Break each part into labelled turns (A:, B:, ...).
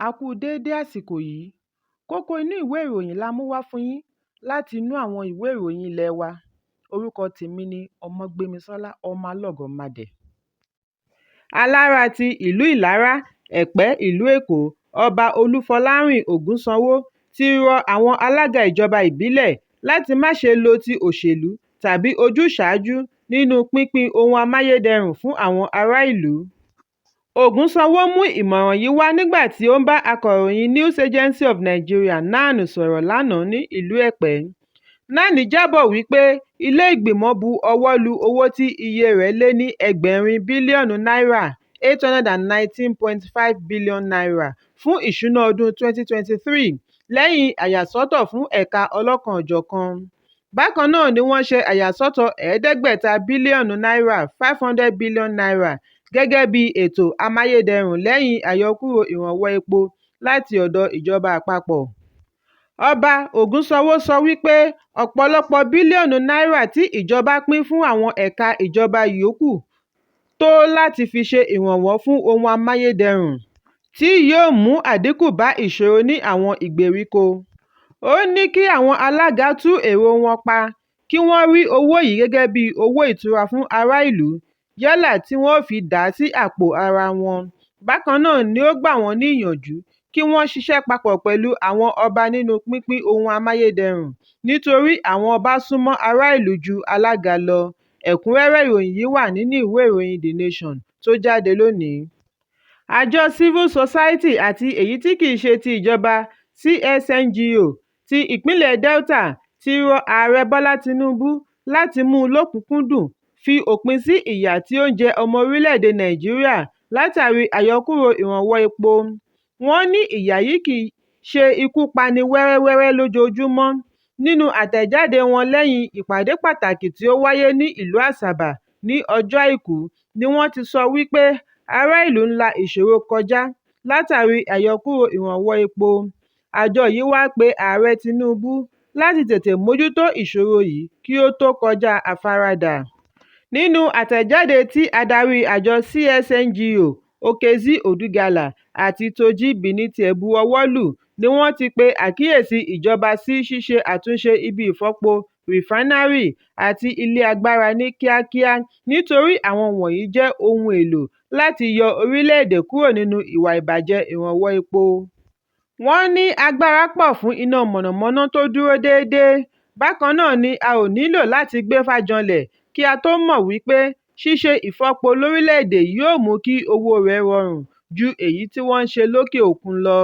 A: A kú déédé àsìkò yìí. Kókó inú ìwé ìròyìn la mú wá fún yín láti inú àwọn ìwé ìròyìn ilé wa. Orúkọ tèmi ni Ọmọgbémisọ́lá ọmọ Alọ́gọ̀madẹ̀. Alára ti ìlú Ìlara, Ẹ̀pẹ́ ìlú Èkó, Ọba Olúfọlárìn Ògúnsanwó ti rọ àwọn alága ìjọba ìbílẹ̀ láti má ṣe lo ti òṣèlú tàbí ojúṣàájú nínú pínpín ohun amáyédẹrùn fún àwọn ará ìlú. Ògúnsanwó mú ìmọ̀ràn yìí wá nígbà tí ó ń bá akọ̀ròyìn News Agency of Nigeria (NAN) sọ̀rọ̀ lánàá ní ìlú Ẹ̀pẹ́. NAN jábọ̀ wípé ilé ìgbìmọ̀ bu ọwọ́ lu owó tí iye rẹ̀ lé ní ẹgbẹ̀rin bílíọ̀nù náírà (819.5 billion naira) fún ìṣúná ọdún 2023 lẹ́yìn àyàsọ́tọ̀ fún ẹ̀ka ọlọ́kan-ò-jọ̀kan. Bákan náà ni wọ́n ṣe àyàsọ́tọ̀ ẹ̀ẹ́dẹ́gbẹ̀ta bílíọ̀nù náírà (500 billion naira) gẹ́gẹ́ bí ètò amáyédẹrùn lẹ́yìn àyọkúrò ìrànwọ́ epo láti ọ̀dọ̀ ìjọba àpapọ̀. Ọba Ògúnsanwó sọ wípé ọ̀pọ̀lọpọ̀ bílíọ̀nù náírà tí ìjọba pín fún àwọn ẹ̀ka ìjọba yòókù tó láti fi ṣe ìrànwọ́ fún ohun amáyédẹrùn tí yóò mú àdínkù bá ìṣòro ní àwọn ìgbèríko. Ó ní kí àwọn alága tú èrò wọn pa kí wọ́n rí owó yìí gẹ́gẹ́ bí owó ìtura fún ará ìlú yálà tí wọ́n fi dà á sí àpò ara wọn. Bákan náà ni ó gbà wọ́n ní ìyànjú kí wọ́n ṣiṣẹ́ papọ̀ pẹ̀lú àwọn ọba nínú pínpín ohun amáyédẹrùn nítorí àwọn ọba súnmọ́ ará ìlú ju alága lọ. Ẹ̀kúnrẹ́rẹ́ ìròyìn yìí wà nínú ìwé ìròyìn The Nation tó jáde lónìí. Àjọ Civil Society àti èyí tí kìí ṣe ti ìjọba CSNGO ti ìpínlẹ̀ Delta ti rọ Ààrẹ Bọ́lá Tinubu láti mú lọ́kùnkúndùn fi òpin sí ìyà tí ó ń jẹ ọmọ orílẹ̀-èdè Nàìjíríà látàrí àyọkúrò ìrànwọ́ epo. Wọ́n ní ìyà yìí kìí ṣe ikú pani wẹ́rẹ́wẹ́rẹ́ lójoojúmọ́. Nínú àtẹ̀jáde wọn lẹ́yìn ìpàdé pàtàkì tí ó wáyé ní ìlú Àsàbà ní ọjọ́ Àìkú ni wọ́n ti sọ wípé ará ìlú ń la ìṣòro kọjá látàrí àyọkúrò ìrànwọ́ epo. Àjọ yìí wá pe Ààrẹ Tinubu láti tètè mójútó ìṣòro yìí kí ó tó kọjá àfaradà. Nínú àtẹ̀jáde tí adarí àjọ CSNGO Okezie Odugala àti Toji Binite bu ọwọ́ lù ni wọ́n ti pe àkíyèsí ìjọba sí ṣíṣe àtúnṣe ibi ìfọpo, rìfánárì àti ilé agbára ní kíákíá nítorí àwọn wọ̀nyí jẹ́ ohun èlò láti yọ orílẹ̀-èdè kúrò nínú ìwà ìbàjẹ́ ìrànwọ́ epo. Wọ́n ní agbára pọ̀ fún iná mọ̀nàmọ́ná tó dúró déédéé. Bákan náà ni a ò nílò láti gbé fájọlẹ̀ kí a tó mọ̀ wípé ṣíṣe ìfọpo lórílẹ̀-èdè yóò mú kí owó rẹ̀ rọrùn ju èyí tí wọ́n ń ṣe lókè òkun lọ.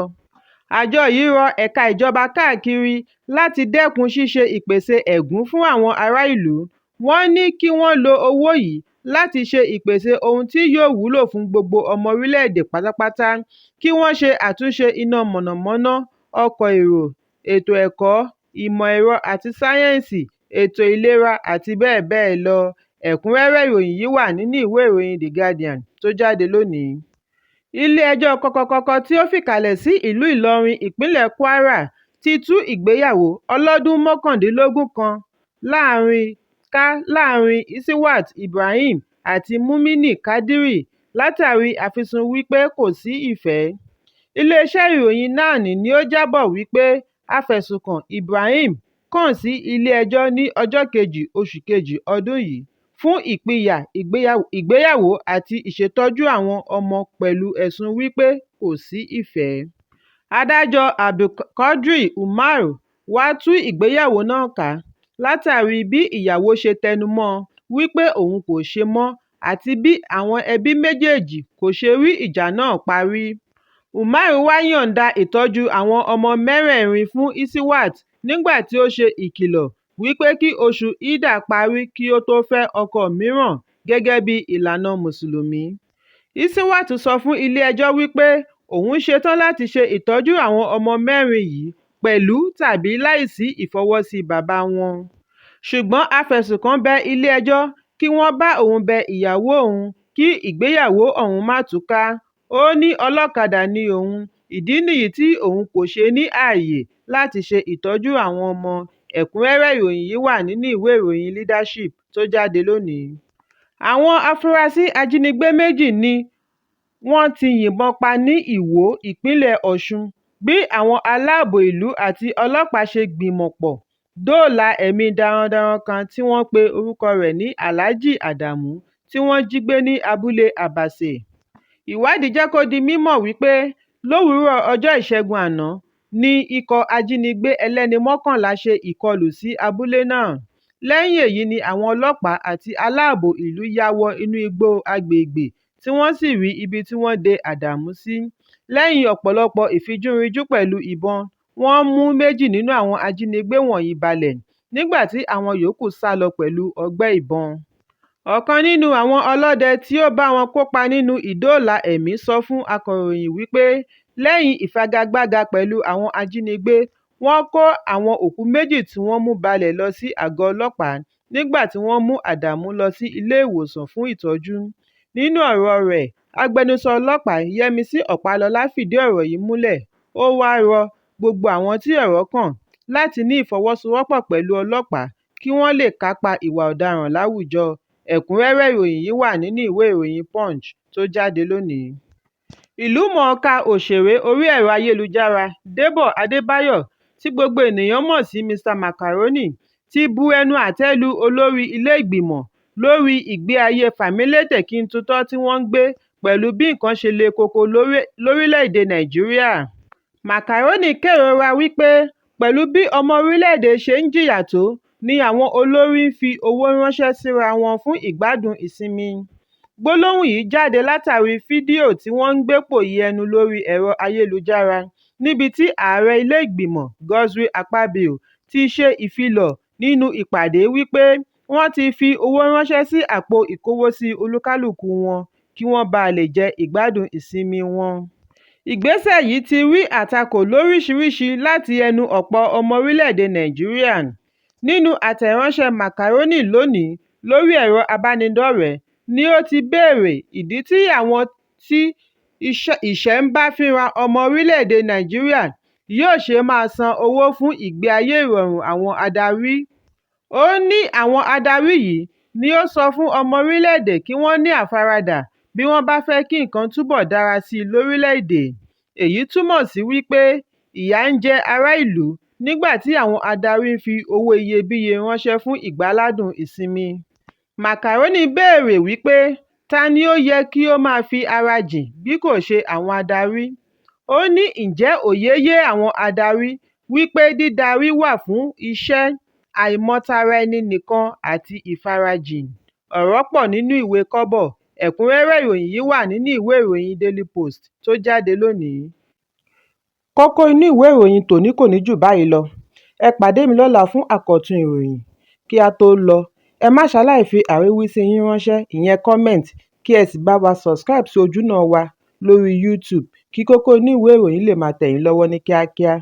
A: Àjọ yìí rọ ẹ̀ka ìjọba káàkiri láti dẹ́kun ṣíṣe ìpèsè ẹ̀gún fún àwọn ará ìlú. Wọ́n ní kí wọ́n lo owó yìí láti ṣe ìpèsè ohun tí yóò wúlò fún gbogbo ọmọ orílẹ̀-èdè pátápátá, kí wọ́n ṣe àtúnṣe iná mọ̀nàmọ́ná, ọkọ̀ èrò, ètò ẹ̀kọ́, ìmọ̀ ẹ̀rọ àti sáyẹ́ǹsì, ètò ìlera àti bẹ́ẹ̀ bẹ́ẹ̀ lọ. Ẹ̀kúnrẹ́rẹ́ ìròyìn yìí wà nínú ìwé ìròyìn The Guardian tó jáde lónìí. Ilé-ẹjọ́ kọ̀kọ̀kọ̀kọ̀ tí ó fìkàlẹ̀ sí ìlú Ìlọrin, ìpínlẹ̀ Kwara ti tú ìgbéyàwó ọlọ́dún 19 kan láàrin Isiwat Ibrahim àti Mumini Kadiri látàrí àfisùn wípé kò sí ìfẹ́. Iléeṣẹ́ ìròyìn NAN ni ó jábọ̀ wípé afẹ̀sùnkàn Ibrahim kàn sí ilé-ẹjọ́ ní ọjọ́ 2 oṣù kejì ọdún yìí fún ìpínyà ìgbéyàwó àti ìṣètọ́jú àwọn ọmọ pẹ̀lú ẹ̀sùn wípé kò sí ìfẹ́. Adájọ́ Abdulkadri Umar wá tú ìgbéyàwó náà ká látàrí bí ìyàwó ṣe tẹnumọ́ wípé òun kò ṣe mọ́ àti bí àwọn ẹbí méjèèjì kò ṣe rí ìjà náà parí. Umar wá yọ̀ǹda ìtọ́jú àwọn ọmọ mẹ́rẹ̀ẹ̀rin fún Isiwat nígbà tí ó ṣe ìkìlọ̀ wípé kí oṣù Ìdà parí kí ó tó fẹ́ ọkọ mìíràn gẹ́gẹ́ bí ìlànà Mùsùlùmí. Isiwat sọ fún ilé-ẹjọ́ wípé òun ṣetán láti ṣe ìtọ́jú àwọn ọmọ mẹ́rin yìí pẹ̀lú tàbí láìsí ìfọwọ́sí bàbá wọn. Ṣùgbọ́n afẹ̀sùnkàn bẹ ilé-ẹjọ́ kí wọ́n bá òun bẹ ìyàwó òun kí ìgbéyàwó ọ̀hún má túká. Ó ní ọlọ́kadà ni òun, ìdí nìyí tí òun kò ṣe ní ààyè láti ṣe ìtọ́jú àwọn ọmọ. Ẹ̀kúnrẹ́rẹ́ ìròyìn yìí wà nínú ìwé ìròyìn Leadership tó jáde lónìí. Àwọn afurasí ajínigbé méjì ní wọ́n ti yìnbọn pa ní Ìwó, ìpínlẹ̀ Ọ̀ṣun, bí àwọn aláàbò ìlú àti ọlọ́pàá ṣe gbìmọ̀pọ̀ dóòlà ẹ̀mí darandaran kan tí wọ́n pe orúkọ rẹ̀ ní Alhaji Adamu tí wọ́n jí gbé ní abúlé Àbàṣè. Ìwádìí jẹ́ kó di mímọ̀ wípé lówùúrọ̀ ọjọ́ Ìṣẹ́gun àná ni ikọ̀ ajínigbé ẹlẹ́ni mọ́kànlá ṣe ìkọlù sí abúlé náà. Lẹ́yìn èyí ni àwọn ọlọ́pàá àti aláàbò ìlú ya wọ inú igbó agbègbè tí wọ́n sì rí ibi tí wọ́n de Adamu sí. Lẹ́yìn ọ̀pọ̀lọpọ̀ ìfijúrinjú pẹ̀lú ìbọn, wọ́n mú méjì nínú àwọn ajínigbé wọ̀nyí balẹ̀, nígbà tí àwọn yòókù sá lọ pẹ̀lú ọgbẹ́ ìbọn. Ọ̀kan nínú àwọn ọlọ́dẹ tí ó bá wọn kópa nínú ìdóòlà ẹ̀mí sọ fún akọ̀ròyìn wípé lẹ́yìn ìfagagbága pẹ̀lú àwọn ajínigbé, wọ́n kó àwọn òkú méjì tí wọ́n mú balẹ̀ lọ sí àgọ́ ọlọ́pàá nígbà tí wọ́n mú Adamu lọ sí ilé ìwòsàn fún ìtọ́jú. Nínú ọ̀rọ̀ rẹ̀, agbẹnusọ ọlọ́pàá Yẹmisí Ọ̀pálọlá fìdí ọ̀rọ̀ yìí múlẹ̀. Ó wá rọ gbogbo àwọn tí ọ̀rọ̀ kàn láti ní ìfọwọ́sowọ́pọ̀ pẹ̀lú ọlọ́pàá kí wọ́n lè kápá ìwà ọ̀daràn láwùjọ. Ẹ̀kúnrẹ́rẹ́ ìròyìn yìí wà nínú ìwé ìròyìn Punch tó jáde lónìí. Ìlúmọ̀ọ́ká òṣèré orí ẹ̀rọ ayélujára Débọ̀ Adébáyọ̀ tí gbogbo ènìyàn mọ̀ sí Mr Macaroni ti bu ẹnu àtẹ́ lu olórí ilé ìgbìmọ̀ lórí ìgbé ayé fàmílétè-kí-n-tutọ́ tí wọ́n ń gbé pẹ̀lú bí nǹkan ṣe le koko lórílẹ̀-èdè Nàìjíríà. Macaroni kérora wípé pẹ̀lú bí ọmọ orílẹ̀-èdè ṣe ń jìyà tó ni àwọn olórí ń fi owó ránṣẹ́ síra wọn fún ìgbádùn ìsinmi. Gbólóhùn yìí jáde látàrí fídíò tí wọ́n ń gbé pòyì ẹnu lórí ẹ̀rọ ayélujára níbi tí ààrẹ ilé ìgbìmọ̀ Godswill Akpabio ti ṣe ìfilọ̀ nínú ìpàdé wípé wọ́n ti fi owó ránṣẹ́ sí àpò ìkówósí olúkálùkù wọn kí wọ́n bá lè jẹ ìgbádùn ìsinmi wọn. Ìgbésẹ̀ yìí ti rí àtakò lóríṣiríṣi láti ẹnu ọ̀pọ̀ ọmọ orílẹ̀-èdè Nàìjíríà. Nínú àtẹ̀ránṣẹ́ Macaroni lónìí lórí ẹ̀rọ abánidọ́rẹ̀ẹ́ ni ó ti béèrè ìdí tí àwọn tí ìṣẹ́ ń bá fínra ọmọ orílẹ̀-èdè Nàìjíríà yóò ṣe máa san owó fún ìgbé ayé ìrọ̀rùn àwọn adarí. Ó ní àwọn adarí yìí ni ó sọ fún ọmọ orílẹ̀-èdè kí wọ́n ní àfaradà bí wọ́n bá fẹ́ kí nǹkan túbọ̀ dára sí i lórílẹ̀-èdè. Èyí túmọ̀ sí wípé ìyà ń jẹ ará ìlú nígbà tí àwọn adarí ń fi owó iyebíye ránṣẹ́ fún ìgbáládùn ìsinmi. Macaroni béèrè wípé ta ni ó yẹ kí ó máa fi ara jìn bí kò ṣe àwọn adarí. Ó ní ǹjẹ́ òye yé àwọn adarí wípé dídarí wà fún iṣẹ́, àìmọ̀tara ẹni nìkan àti ìfarajìn. Ọ̀rọ̀ pọ̀ nínú ìwé kọ́bọ̀. Ẹ̀kúnrẹ́rẹ́ ìròyìn yìí wà nínú ìwé ìròyìn Daily Post tó jáde lónìí. Kókó inú ìwé ìròyìn tòní kò ní jù báyìí lọ. Ẹ pàdé mi lọ́la fún àkọ́tún ìròyìn. Kí a tó lọ, ẹ má ṣaláì fi àríwísí yín ránṣẹ́, ìyẹn comment, kí ẹ sì bá wa subscribe sí ojúnà wa lórí YouTube kí Kókó Inú Ìwé Ìròyìn lè máa tẹ̀ yín lọ́wọ́ ní kíákíá.